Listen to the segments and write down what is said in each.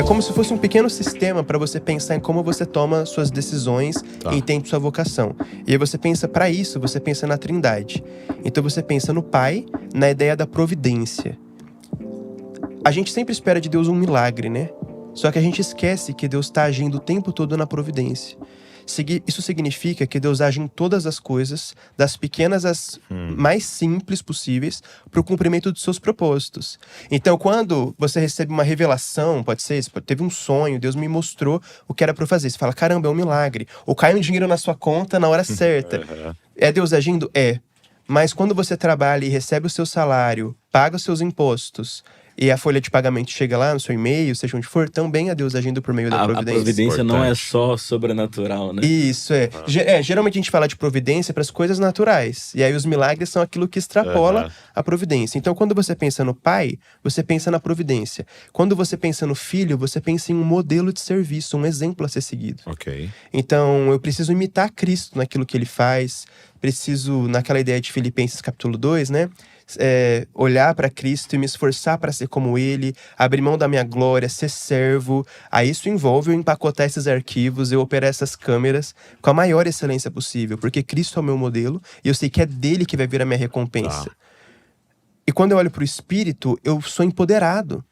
como se fosse um pequeno sistema para você pensar em como você toma suas decisões e entende sua vocação. E aí você pensa, para isso, você pensa na Trindade. Então você pensa no Pai, na ideia da providência. A gente sempre espera de Deus um milagre, né? Só que a gente esquece que Deus está agindo o tempo todo na providência. Isso significa que Deus age em todas as coisas, das pequenas às mais simples possíveis, para o cumprimento dos seus propósitos. Então, quando você recebe uma revelação, pode ser, teve um sonho, Deus me mostrou o que era para eu fazer. Você fala, caramba, é um milagre. Ou cai um dinheiro na sua conta na hora certa. É Deus agindo? É. Mas quando você trabalha e recebe o seu salário, paga os seus impostos, e a folha de pagamento chega lá no seu e-mail, seja onde for, também é Deus agindo por meio da providência. A providência não é só sobrenatural, né? Isso, geralmente a gente fala de providência para as coisas naturais. E aí os milagres são aquilo que extrapola a providência. Então, quando você pensa no Pai, você pensa na providência. Quando você pensa no Filho, você pensa em um modelo de serviço, um exemplo a ser seguido. Então, eu preciso imitar Cristo naquilo que Ele faz. Preciso, naquela ideia de Filipenses capítulo 2, né? Olhar para Cristo e me esforçar para ser como Ele, abrir mão da minha glória, ser servo. Aí isso envolve eu empacotar esses arquivos, eu operar essas câmeras com a maior excelência possível, porque Cristo é o meu modelo e eu sei que é dele que vai vir a minha recompensa. E quando eu olho para o Espírito, eu sou empoderado.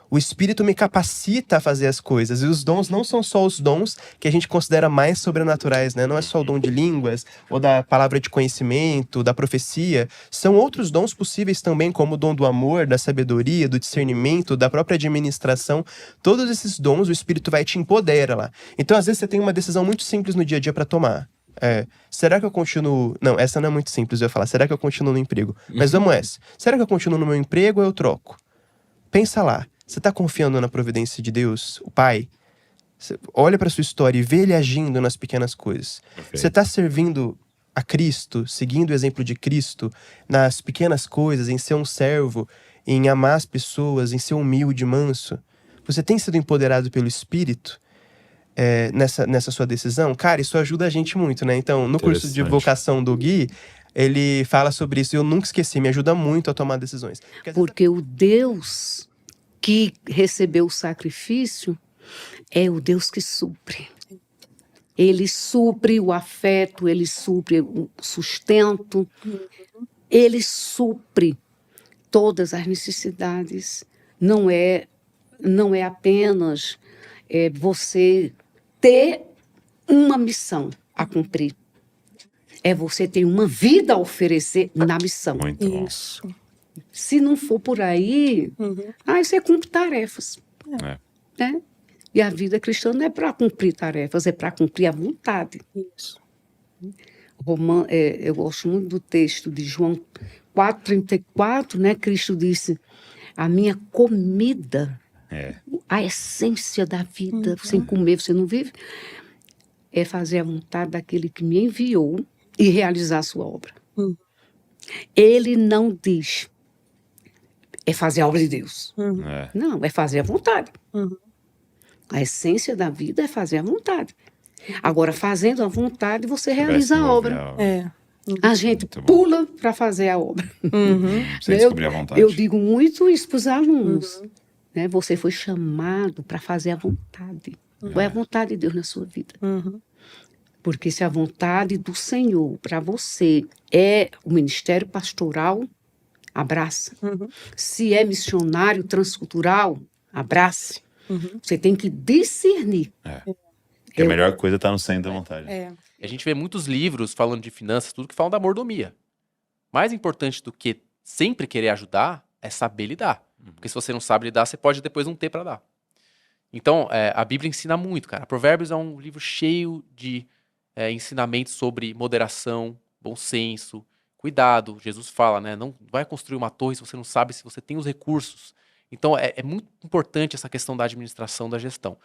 O Espírito me capacita a fazer as coisas. E os dons não são só os dons que a gente considera mais sobrenaturais, né? Não é só o dom de línguas, ou da palavra de conhecimento, da profecia. São outros dons possíveis também, como o dom do amor, da sabedoria, do discernimento, da própria administração. Todos esses dons, o Espírito vai te empodera lá. Então, às vezes, você tem uma decisão muito simples no dia a dia para tomar. Será que eu continuo... Não, essa não é muito simples, eu ia falar. Será que eu continuo no emprego? Mas vamos essa. Será que eu continuo no meu emprego ou eu troco? Pensa lá. Você está confiando na providência de Deus, o Pai? Você olha para sua história e vê Ele agindo nas pequenas coisas. Você está servindo a Cristo, seguindo o exemplo de Cristo, nas pequenas coisas, em ser um servo, em amar as pessoas, em ser humilde, manso? Você tem sido empoderado pelo Espírito nessa sua decisão? Cara, isso ajuda a gente muito, né? Então, no curso de vocação do Gui, ele fala sobre isso e eu nunca esqueci, me ajuda muito a tomar decisões. Porque o Deus que recebeu o sacrifício é o Deus que supre. Ele supre o afeto, ele supre o sustento, ele supre todas as necessidades. Não é apenas você ter uma missão a cumprir. É você ter uma vida a oferecer na missão. Muito bom. Isso. Se não for por aí, aí você cumpre tarefas. Né? E a vida cristã não é para cumprir tarefas, é para cumprir a vontade. Isso. Eu gosto muito do texto de João 4,34, né? Cristo disse, a minha comida, a essência da vida, sem comer você não vive, é fazer a vontade daquele que me enviou e realizar a sua obra. Ele não diz, é fazer a obra de Deus. Não, é fazer a vontade. A essência da vida é fazer a vontade. Agora, fazendo a vontade, você realiza a obra. A gente pula para fazer a obra. Sem descobrir a vontade. Eu digo muito isso para os alunos. Né? Você foi chamado para fazer a vontade. Qual é a vontade de Deus na sua vida? Porque se a vontade do Senhor para você é o ministério pastoral, abraça. Se é missionário transcultural, abrace. Você tem que discernir. Porque a melhor coisa está no centro da vontade. A gente vê muitos livros falando de finanças, tudo que falam da mordomia. Mais importante do que sempre querer ajudar é saber lidar. Porque se você não sabe lidar, você pode depois não ter para dar. Então, a Bíblia ensina muito, cara. Provérbios é um livro cheio de ensinamentos sobre moderação, bom senso, cuidado. Jesus fala, né? Não vai construir uma torre se você não sabe se você tem os recursos. Então, é muito importante essa questão da administração, da gestão.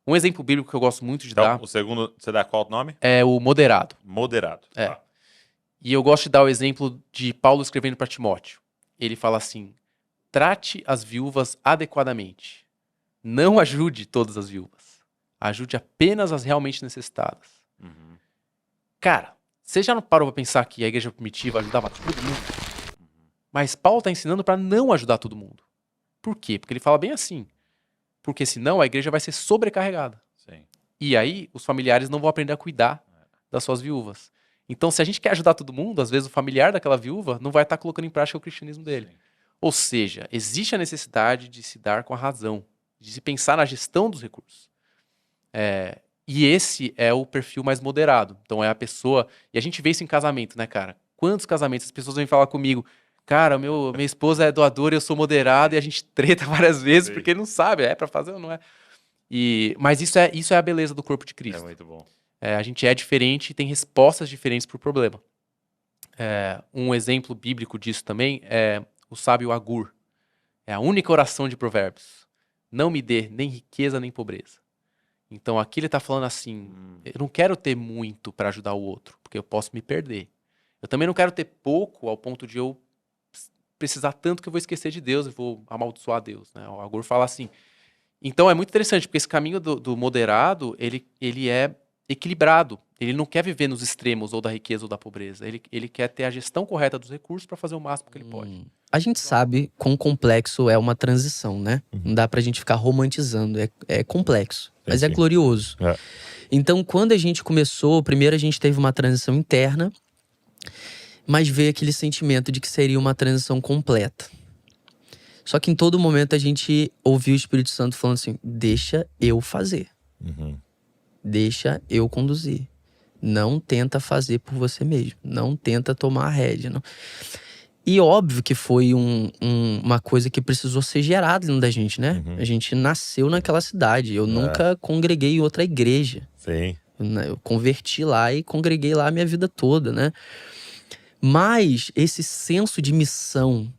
Um exemplo bíblico que eu gosto muito de dar... O segundo, você dá qual nome? É o moderado. Moderado. E eu gosto de dar o exemplo de Paulo escrevendo para Timóteo. Ele fala assim, trate as viúvas adequadamente. Não ajude todas as viúvas. Ajude apenas as realmente necessitadas. Cara, você já não parou pra pensar que a igreja primitiva ajudava todo mundo? Mas Paulo tá ensinando para não ajudar todo mundo. Por quê? Porque ele fala bem assim. Porque senão a igreja vai ser sobrecarregada. Sim. E aí os familiares não vão aprender a cuidar das suas viúvas. Então, se a gente quer ajudar todo mundo, às vezes o familiar daquela viúva não vai estar colocando em prática o cristianismo dele. Sim. Ou seja, existe a necessidade de se dar com a razão, de se pensar na gestão dos recursos. E esse é o perfil mais moderado. Então é a pessoa... E a gente vê isso em casamento, né, cara? Quantos casamentos as pessoas vêm falar comigo, cara, minha esposa é doadora, eu sou moderado, e a gente treta várias vezes, Sim. porque não sabe, é pra fazer ou não é. Mas isso é a beleza do corpo de Cristo. É muito bom. A gente é diferente e tem respostas diferentes pro problema. Um exemplo bíblico disso também é o sábio Agur. É a única oração de Provérbios. Não me dê nem riqueza nem pobreza. Então aqui ele está falando assim, eu não quero ter muito para ajudar o outro, porque eu posso me perder. Eu também não quero ter pouco ao ponto de eu precisar tanto que eu vou esquecer de Deus e vou amaldiçoar Deus, né? O Agur fala assim. Então é muito interessante, porque esse caminho do moderado, ele é equilibrado. Ele não quer viver nos extremos ou da riqueza ou da pobreza. Ele quer ter a gestão correta dos recursos para fazer o máximo que ele pode. A gente sabe quão complexo é uma transição, né? Não dá pra gente ficar romantizando. É complexo, mas é glorioso. Então, quando a gente começou, primeiro a gente teve uma transição interna, mas veio aquele sentimento de que seria uma transição completa. Só que em todo momento a gente ouviu o Espírito Santo falando assim, deixa eu fazer. Deixa eu conduzir. Não tenta fazer por você mesmo. Não tenta tomar a rédea. Não. E óbvio que foi uma coisa que precisou ser gerada dentro da gente, né? A gente nasceu naquela cidade. Eu nunca congreguei em outra igreja. Sim. Eu converti lá e congreguei lá a minha vida toda, né? Mas esse senso de missão,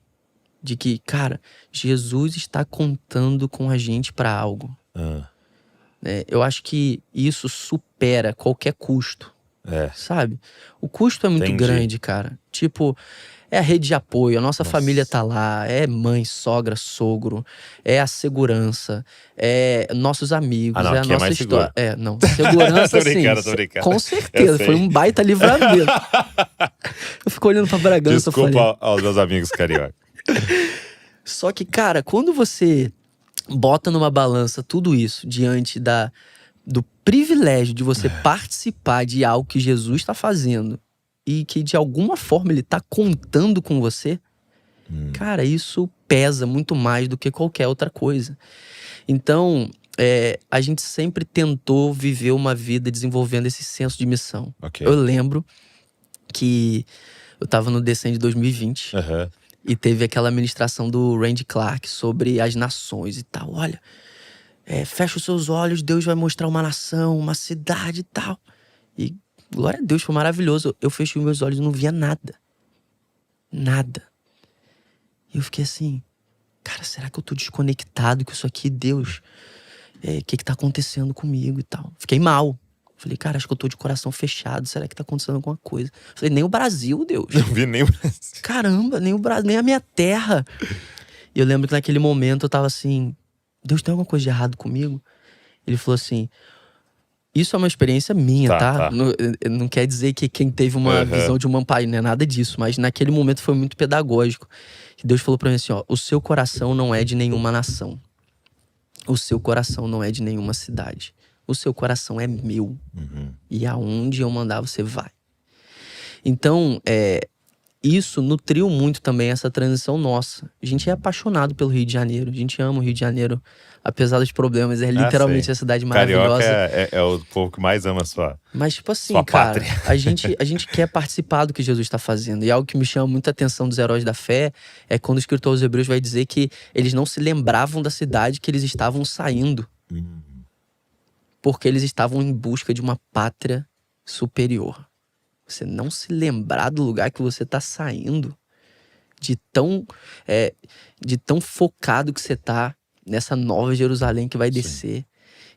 de que, cara, Jesus está contando com a gente para algo. Eu acho que isso supera qualquer custo. Sabe? O custo é muito grande, cara. Tipo, é a rede de apoio, a nossa família tá lá, é mãe, sogra, sogro, é a segurança, é nossos amigos, não, é a nossa mais história. seguro. Não, segurança Tô brincando, sim, tô brincando. com certeza, foi um baita livramento. Eu fico olhando pra Bragança e falei... Desculpa aos meus amigos carioca. Só que, cara, quando você bota numa balança tudo isso diante do privilégio de você participar de algo que Jesus está fazendo e que de alguma forma ele tá contando com você, cara, isso pesa muito mais do que qualquer outra coisa. Então, a gente sempre tentou viver uma vida desenvolvendo esse senso de missão. Eu lembro que eu tava no Descende 2020 e teve aquela ministração do Randy Clark sobre as nações e tal. Olha, fecha os seus olhos, Deus vai mostrar uma nação, uma cidade e tal. E glória a Deus, foi maravilhoso. Eu fechei meus olhos e não via nada. Nada. E eu fiquei assim, cara, será que eu tô desconectado com isso aqui? Deus, o que tá acontecendo comigo e tal? Fiquei mal. Falei, cara, acho que eu tô de coração fechado. Será que tá acontecendo alguma coisa? Falei, nem o Brasil, Deus. Não vi nem o Brasil. Caramba, nem o Brasil, nem a minha terra. E eu lembro que naquele momento eu tava assim, Deus, tem alguma coisa de errado comigo? Ele falou assim, isso é uma experiência minha, tá? Não quer dizer que quem teve uma visão de um pai, não é nada disso. Mas naquele momento foi muito pedagógico. Que Deus falou pra mim assim, ó, o seu coração não é de nenhuma nação. O seu coração não é de nenhuma cidade. O seu coração é meu. E aonde eu mandar, você vai. Então, isso nutriu muito também essa transição nossa. A gente é apaixonado pelo Rio de Janeiro. A gente ama o Rio de Janeiro, apesar dos problemas. É literalmente a cidade maravilhosa. Carioca é o povo que mais ama a sua. Mas, tipo assim, sua cara, pátria. a gente quer participar do que Jesus está fazendo. E algo que me chama muita atenção dos heróis da fé é quando o escritor aos Hebreus vai dizer que eles não se lembravam da cidade que eles estavam saindo. Porque eles estavam em busca de uma pátria superior. Você não se lembrar do lugar que você tá saindo, de tão focado que você tá nessa nova Jerusalém que vai descer.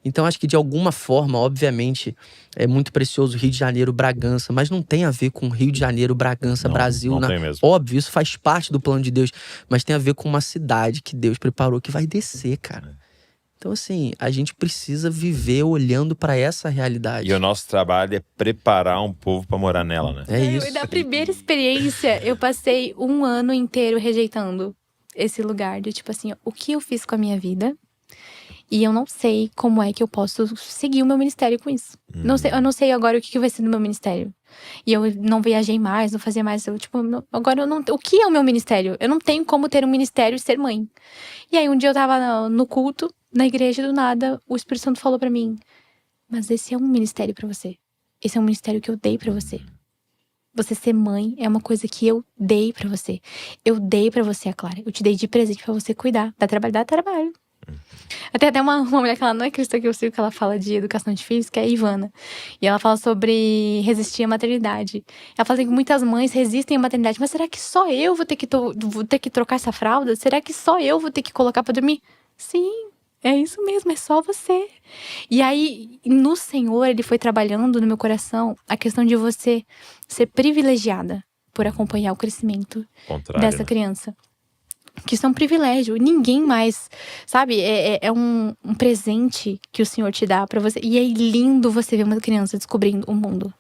Então acho que de alguma forma, obviamente, é muito precioso Rio de Janeiro, Bragança, mas não tem a ver com Rio de Janeiro, Bragança, Brasil. Não tem mesmo. Óbvio, isso faz parte do plano de Deus, mas tem a ver com uma cidade que Deus preparou que vai descer, cara. Então, assim, a gente precisa viver olhando pra essa realidade. E o nosso trabalho é preparar um povo pra morar nela, né? É isso. E da primeira experiência, eu passei um ano inteiro rejeitando esse lugar. De tipo assim, o que eu fiz com a minha vida? E eu não sei como é que eu posso seguir o meu ministério com isso. Não sei, eu não sei agora o que vai ser do meu ministério. E eu não viajei mais, não fazia mais. Agora eu não. O que é o meu ministério? Eu não tenho como ter um ministério e ser mãe. E aí um dia eu tava no culto, na igreja, do nada, o Espírito Santo falou pra mim: mas esse é um ministério pra você. Esse é um ministério que eu dei pra você. Você ser mãe é uma coisa que eu dei pra você. Eu dei pra você, a Clara. Eu te dei de presente pra você cuidar. Dá trabalho. Até uma mulher que ela não é cristã que eu sigo, que ela fala de educação de filhos, que é a Ivana. E ela fala sobre resistir à maternidade. Ela fala assim que muitas mães resistem à maternidade. Mas será que só eu vou ter que trocar essa fralda? Será que só eu vou ter que colocar pra dormir? Sim, é isso mesmo, é só você. E aí, no Senhor, Ele foi trabalhando no meu coração a questão de você ser privilegiada por acompanhar o crescimento dessa criança. Que isso é um privilégio. Ninguém mais, sabe? É um presente que o Senhor te dá pra você. E é lindo você ver uma criança descobrindo o mundo.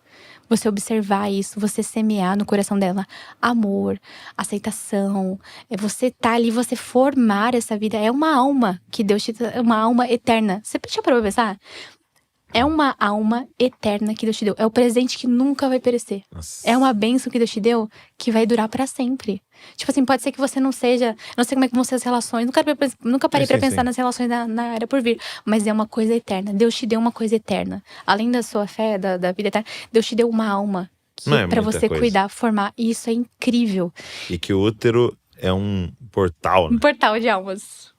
Você observar isso, você semear no coração dela amor, aceitação. É você tá ali, você formar essa vida. É uma alma que Deus te dá, uma alma eterna. Você já parou pra pensar? É uma alma eterna que Deus te deu. É o presente que nunca vai perecer. Nossa. É uma bênção que Deus te deu que vai durar pra sempre. Tipo assim, pode ser que você não seja... Não sei como é que vão ser as relações. Nunca parei pra pensar nas relações na era por vir. Mas é uma coisa eterna. Deus te deu uma coisa eterna. Além da sua fé, da vida eterna, Deus te deu uma alma pra você cuidar, formar. E isso é incrível. E que o útero é um portal, né? Um portal de almas.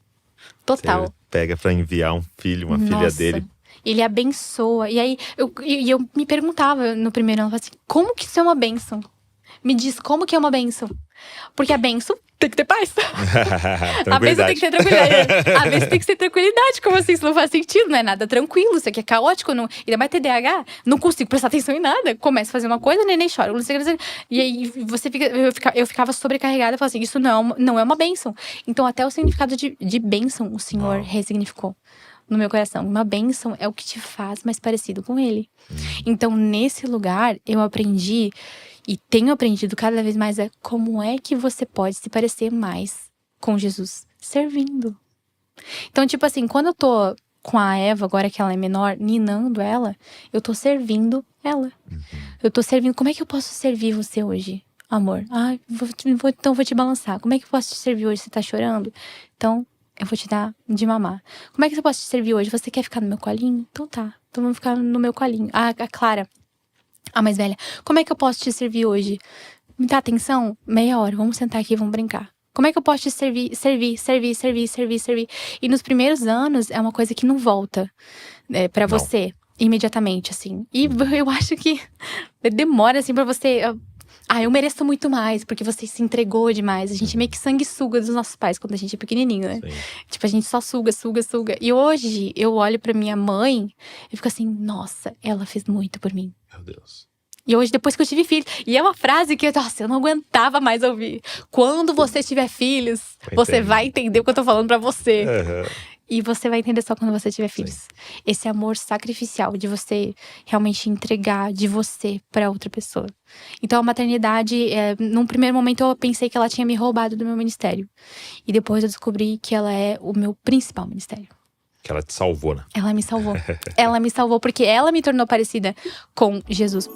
Total. Você pega pra enviar um filho, uma filha dele. Ele abençoa. E aí, eu me perguntava no primeiro ano, assim, como que isso é uma bênção? Me diz, como que é uma bênção? Porque a bênção tem que ter paz. A bênção tem que ter tranquilidade. A bênção tem que ter tranquilidade. Como assim? Isso não faz sentido, não é nada tranquilo. Isso aqui é caótico. Não, ainda mais TDAH, não consigo prestar atenção em nada. Começa a fazer uma coisa, neném chora. E aí você eu ficava sobrecarregada e falava assim, isso não é uma bênção. Então até o significado de bênção o Senhor ressignificou no meu coração. Uma bênção é o que te faz mais parecido com Ele. Então, nesse lugar, eu aprendi e tenho aprendido cada vez mais como é que você pode se parecer mais com Jesus? Servindo. Então, tipo assim, quando eu tô com a Eva, agora que ela é menor, ninando ela, eu tô servindo ela. Eu tô servindo. Como é que eu posso servir você hoje, amor? Então vou te balançar. Como é que eu posso te servir hoje? Você tá chorando? Então, eu vou te dar de mamar. Como é que eu posso te servir hoje? Você quer ficar no meu colinho? Então tá. Então vamos ficar no meu colinho. A Clara, a mais velha. Como é que eu posso te servir hoje? Me dá atenção? Meia hora. Vamos sentar aqui e vamos brincar. Como é que eu posso te servir? Servir. E nos primeiros anos é uma coisa que não volta pra você imediatamente, assim. E eu acho que demora, assim, pra você... eu mereço muito mais, porque você se entregou demais. A gente meio que sanguessuga dos nossos pais quando a gente é pequenininho, né? Sim. Tipo, a gente só suga. E hoje, eu olho pra minha mãe e fico assim, nossa, ela fez muito por mim. Meu Deus. E hoje, depois que eu tive filhos, e é uma frase que, nossa, eu não aguentava mais ouvir. Quando você tiver filhos, você vai entender o que eu tô falando pra você. E você vai entender só quando você tiver filhos. Sim. Esse amor sacrificial de você realmente entregar de você pra outra pessoa. Então a maternidade, num primeiro momento eu pensei que ela tinha me roubado do meu ministério. E depois eu descobri que ela é o meu principal ministério. Que ela te salvou, né? Ela me salvou. Ela me salvou porque ela me tornou parecida com Jesus.